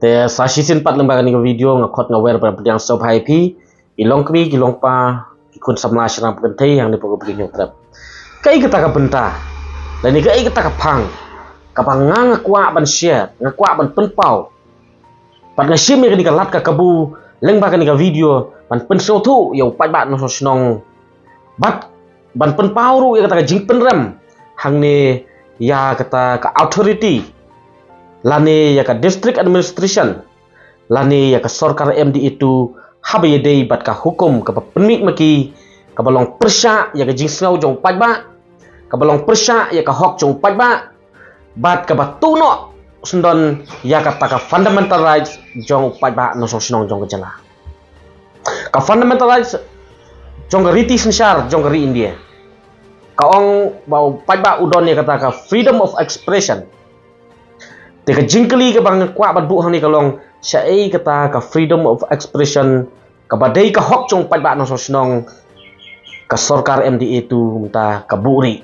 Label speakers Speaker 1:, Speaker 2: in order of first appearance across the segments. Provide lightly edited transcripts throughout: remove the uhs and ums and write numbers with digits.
Speaker 1: Te sa sisin pat lembaga ni video ngakot ngawer pada pedang sob happy ilong kmi ilong pa ikun samla syram pentai yang dipogo begini trap. Kai kita ka benta. Dan ni kai kita ka pang. Kapang ngakwa ban share, ngakwa ban penpau. Pat ngasim ni ka lat ka kabu lembaga ni video ban pensau tu yo pat bat no snong. Bat ban penpau ru ya kata ka jing penrem. Hang ni ya kata ka authority. Lani ya ka district administration lani ya ka sorkar MD itu habai dei bat ka hukum ka penmik maki ka balong persya ya ka jingsngau jong pajba ka balong persya ya ka hok jong pajba bat ka batuno sundon ya ka ta ka fundamental rights jong pajba no sosnong jong jala ka fundamental rights jong riti sensar jong ri India ka ong bau pajba udon ya kata ka freedom of expression. Teka jingkeli ke bang kuat badbu hang ni kalong syai kata ka freedom of expression ka badai ka hok chung pat ba no sosnong ka sorkar MD itu minta ka buri.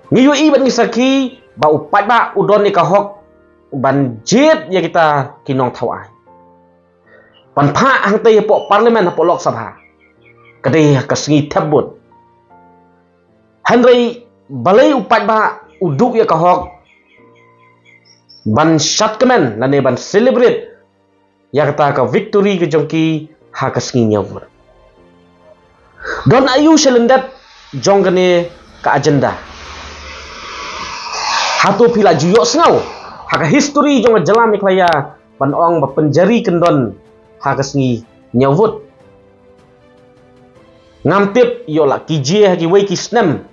Speaker 1: Ngiyu i bat ngisaki ba upat ba udon ni ka hok ban jet ya kita kinong thawai. Pan pha hang te po parlimen po lok sabha. Kadai ka singi tabut. Henry balai upat ba uduk ya ka hok ban syat kemen lane ban celebrate ya kata ka victory ke jongki ha kasngi nyawur don ayu selendat jong kene ka agenda hatu pila juyok snau ha ka history jong jalan iklaya ban ong ba penjari kendon ha kasngi nyawut ngamtip yo la kije ha ki wei ki snem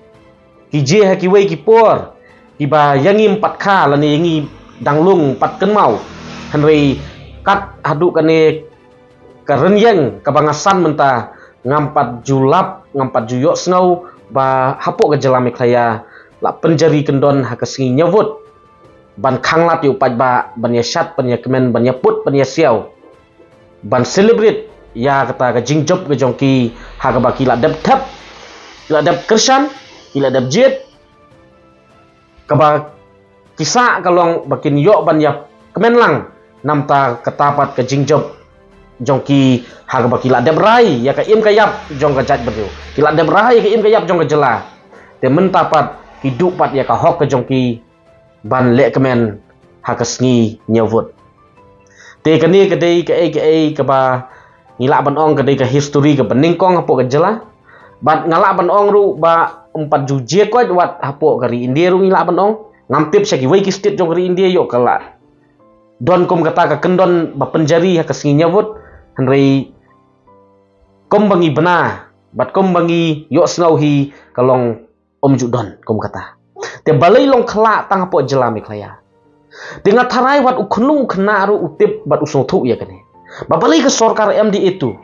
Speaker 1: kije ha ki wei ki por iba yangi 4 kha lane yangi danglung pat kenmau Henry kat hadu kane karenyeng kabangasan menta ngampat julap ngampat juyok snau ba hapok ke jelami klaya la penjari kendon ha kesingi nyawut ban khanglat yu pat ba ban ya syat ban ya kemen ban ya put ban ya siau ban celebrate ya kata ka jingjob ke jongki ha ka baki la dap thap la dap kersan ila dap jet ka ba kisah kalong bakin yok ban ya kemenlang namta ketapat ke jingjob jongki harga baki la deb rai ya ka im kayap jong ka jat berdu kila deb rai ka im kayap jong ka jela te mentapat hidup pat ya ka hok ke jongki ban lek kemen ha ka sngi nyawut te kani kedai ke ba ngila ban ong kedai ka history ke beningkong hapo ka jela bat ngala ban ong ru ba 4 juje ko wat hapo kari India ru ngila ban ong ngamtip syaki wei ki state jong ri India yo kala don kom kata ka kendon ba penjari ha kasingi nyawut henry kom bangi bena bat kom bangi yo snau hi kalong judon kom kata te balai long khla tang po jelami klaya dengan tarai wat ukhnung khna ru utip bat usong thu ya kane ba balai ke sorkar MD itu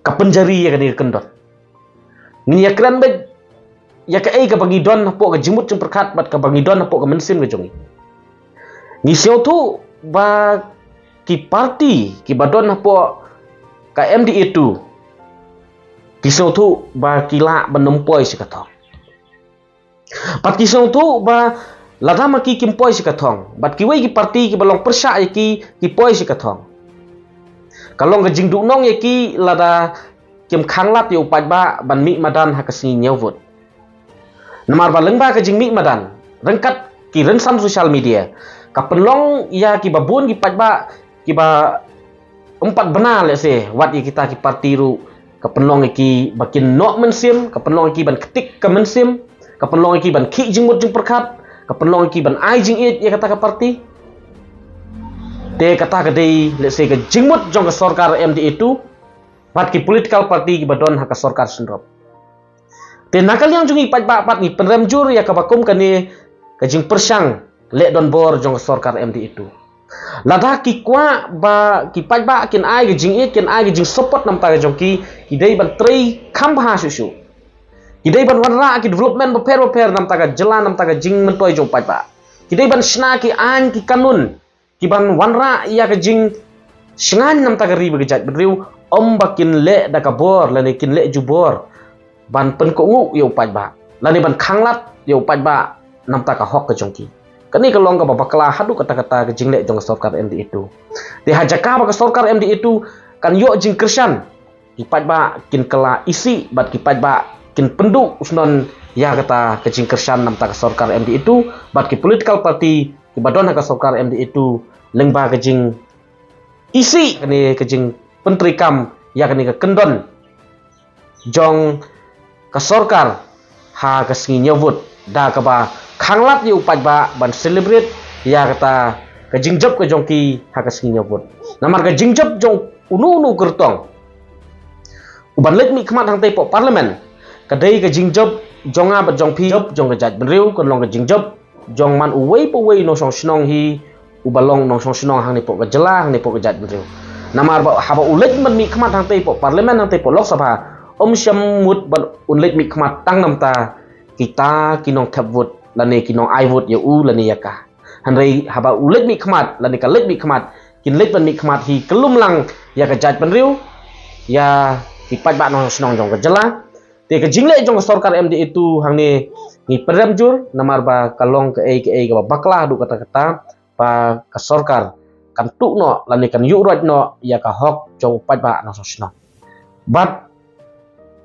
Speaker 1: ka penjari ya kane kendon ni ya kran be ya ka ai ka bangidon hapo ka jimut jung perkat bat ka bangidon hapo ka mensim ka jongi ni sio tu ba ki party ki badon hapo ka MD itu ki sio tu ba kila benempoi si kathong pat ki sio tu ba lada ma ki kimpoi si kathong bat ki wei ki party ki balong persya ki poi si kathong kalong ka jingdu nong ya ki lada kim khanglat yo pat ba ban mi madan ha ka singi nyawut namar ba lengba ka jingmi madan rengkat ki rensan sosial media ka penlong ya ki babun ki pajba ki ba 4 benar le se wat ya kita ki parti ru ka penlong ki bakin nok mensim ka penlong ki ban ketik ka mensim ka penlong ki ban ki jingmut jing perkat ka penlong ki ban ai jing it ya kata ka parti te kata ka dei le se ka jingmut jong ka sorkar MD itu bat ki political party ki badon ha ka sorkar sendrop te nakal yang jungi pat ni penremjur ya kabakum kani kajing persang lek don bor jong sorkar MD itu lada ki kwa ba ki pat ba kin ai gajing it kin ai gajing support nam ta jongki hidai ban trei khambha susu hidai ban wanra ki development beper nam ta jela nam ta jing mentoi jong pat ba hidai ban sna ki an ki kanun ki ban wanra ya gajing sngan nam ta ri begajat bedriu om bakin lek da ka bor lane kin lek jubor ban pen ko ngu yo pat ba lani ban khanglat yo pat ba nam ta ka hok ka jongki Kani kalong ka babakla hadu kata-kata ke jinglek jong sorkar MD itu. Di hajaka ba sorkar MD itu kan yo jing kersan. Kipat ba kin kala isi bat kipat ba kin penduk usnon ya kata ke jing kersan nam ta sorkar MD itu bat ki political party ki badon ka sorkar MD itu lengba ke jing isi kani ke jing pentrikam ya kani ke kendon jong ka sorkar ha ka singi nyawut da ka ba khanglat yu upat ba ban celebrate ya kata ka jingjop ka jongki ha ka singi nyawut namar ka jingjop jong unu kertong uban lek mi khmat hang tei po parliament kadai ka jingjop jonga ba jong pi jong ka jat benriu kon long ka jingjop jong man uwei po wei no song snong hi ubalong no song snong hang ni po ka jela hang ni po ka jat benriu namar ba haba ulek man mi khmat hang tei po parliament hang tei po lok sabha syam mut ban unlek mi khmat tang nam ta kita kinong thabwut lani kinong aivut ya u lani yaka hanrei haba ulek mi khmat lani ka lek mi khmat kin lek ban mi khmat hi kelum lang ya ka jat benriu ya kipat ba no snong jong ka jela te ka jingle jong sorkar MD itu hang ni perem jur namar ba kalong ke ka bakla du kata-kata pa ka sorkar kan tu no lani kan yu rot no ya ka hok jong pat ba no snong bat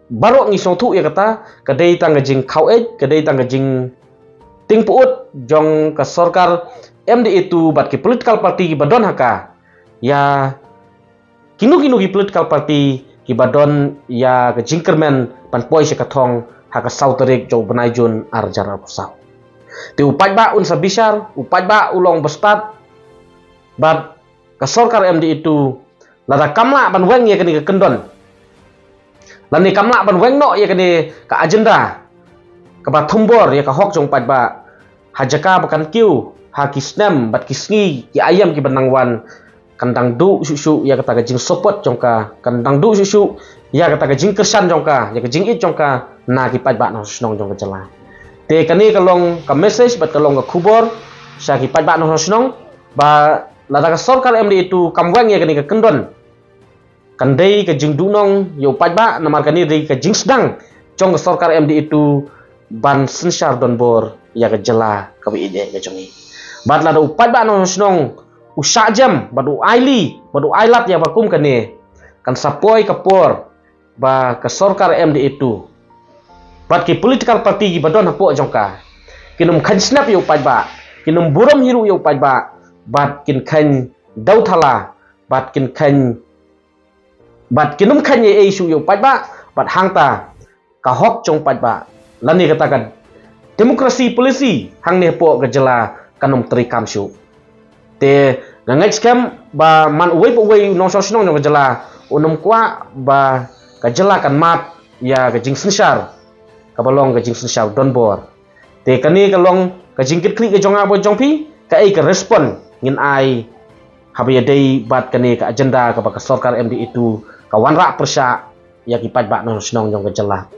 Speaker 1: baru ngi song tu ya kata kadai tang jing khau kadai tang jing ting puut jong ka sorkar MD itu bat ki political party ki badon haka ya kinu ki political party ki badon ya ka jingkermen pan poi se kathong haka sauterik jong benai jun ar jara pusau ti upat ba un sabisar upat ba ulong bestat bat ka sorkar MD itu lada kamla ban weng ya kani ka kendon lani kamla ban weng no ya kani ka agenda ka ba thumbor ya ka hok jong pat ba hajaka bakan kiu ha kisnem bat kisngi ki ayam ki banangwan kandang du susu ya kata ka jing sopot jong ka kandang du susu ya kata ka jing kersan jong ka ya ka jing it jong ka na ki pat ba no snong jong ka jela te kani kalong ka message bat kalong ka khubor sa ki pat ba no snong ba lada ka sorkar MD itu kamweng ya kani ka kendon kandai ke jing dunong yo pat ba namar kani ri ke jing sedang jong sorkar MD itu ban sensar don bor ya ke jela ka bi ide ke jongi bat la do pat ba no snong usa jam badu aili badu ailat ya bakum kani kan sapoi kapor ba ke sorkar MD itu bat ki political party ki badon hapo jongka kinum khan snap yo pat ba kinum buram hiru yo pat ba bat kin khan dauthala bat kin khan bat kinum khanye ei su yo pat ba bat hangta ka hok jong pat ba lani katakan demokrasi polisi hang ne po ka jela kanum trikam su te ngangai scam ba man uwei po wei no so snong jong ka jela unum kwa ba ka jela kan mat ya ka jing sensar ka balong ka jing sensar don bor te kani kalong ka jingkit klik ka jonga bo jongpi ka ei ka respond ngin ai habaya dei bat kani ka agenda ka ba ka sorkar MD itu kawan rak persa ya kipat ba no snong jong ka jela